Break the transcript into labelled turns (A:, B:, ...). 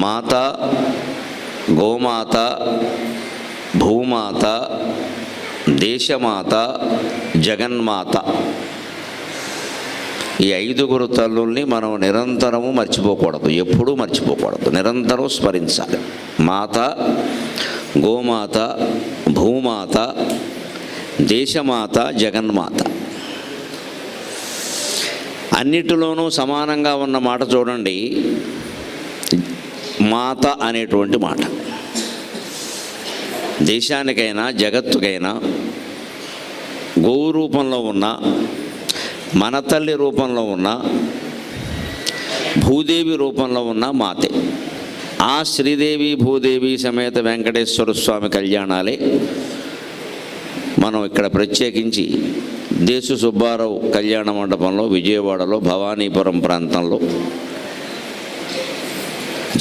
A: మాత, గోమాత, భూమాత, దేశమాత, జగన్మాత, ఈ 5 తల్లుల్ని మనం నిరంతరము మర్చిపోకూడదు, ఎప్పుడూ మర్చిపోకూడదు, నిరంతరం స్మరించాలి. మాత, గోమాత, భూమాత, దేశమాత, జగన్మాత. అన్నిటిలోనూ సమానంగా ఉన్న మాట చూడండి, మాత అనేటువంటి మాట. దేశానికైనా జగత్తుకైనా గోవు రూపంలో ఉన్న, మన తల్లి రూపంలో ఉన్న, భూదేవి రూపంలో ఉన్న మాతే. ఆ శ్రీదేవి భూదేవి సమేత వెంకటేశ్వర స్వామి కళ్యాణాలే మనం ఇక్కడ ప్రత్యేకించి దేశు సుబ్బారావు కళ్యాణ మండపంలో, విజయవాడలో, భవానీపురం ప్రాంతంలో